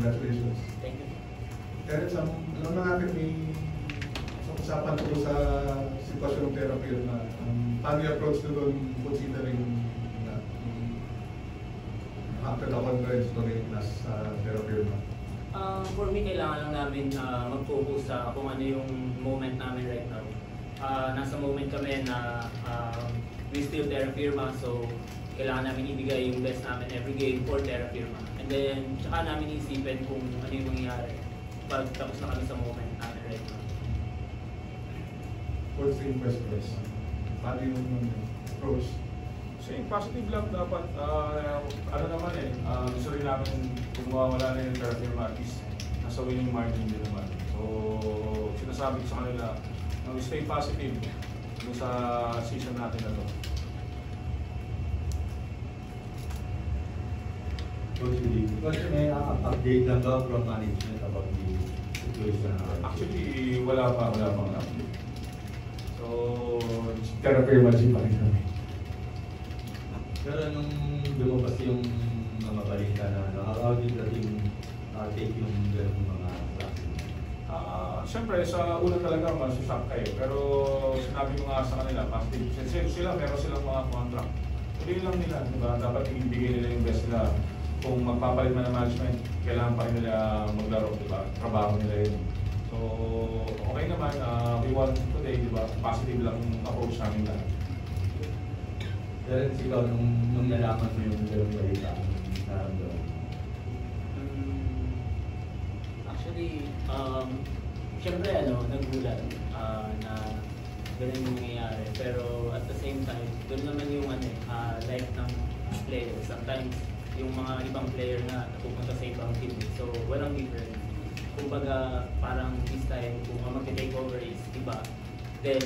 Congratulations. Thank you. Terence, alam na natin may usapan ko sa sitwasyon ng therapy na paano i-approach na doon considering na after the conference doon ay nasa therapy na? For me, kailangan lang namin mag-focus sa kung ano yung moment namin right now. Nasa moment kami na we still Terra Firma, so kailangan namin ibigay yung best namin every game for Terra Firma. And then, tsaka namin isipin kung ano yung mangyayari pag tapos na kami sa moment namin right now. What's the question? Paano yung approach? Saying positive lang dapat, ano naman gusto rin namin kung mawawala na yung Terra Firma, at least nasa winning margin din naman. So, sinasabi ko sa kanila, stay positive dun sa season natin na to. Coach, may update lang daw from management about the situation? Actually, wala pang update. So, Terra Firma G pa rin kami. Pero nung lumabas yung mga balita na how did the team take yung ganung mga practice? Siyempre, sa una talaga masashock kayo. Pero sinabi ko nga sa kanila, positive. Sila, meron silang mga contract. Tuloy lang nila, di ba? Dapat ibigay nila yung best nila. Kung magpapalit man ng management, kailangan pa rin nila maglaro, di ba? Trabaho nila yun. So, okay naman. We won today, di ba? Positive lang yung approach namin lahat. Terence, ikaw, nung nalaman mo yung ganung balita, naramdaman? Actually, syempre nagulat na ganun yung nangyayari. Pero at the same time, doon naman yung life ng player. Sometimes, yung mga ibang player na napupunta sa ibang team. So, walang difference. Kumbaga, parang this time, kung mag-take over is iba, then,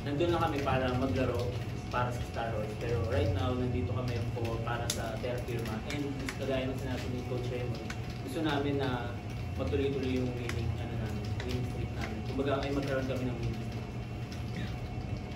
nandun lang kami para maglaro para sa Star Wars. Pero right now, nandito kami para sa Terra Firma. And kagaya ng sinabi ni Coach Raymond, gusto namin na matuloy-tuloy yung winning streak namin. Kumbaga ay magkaroon kami ng winning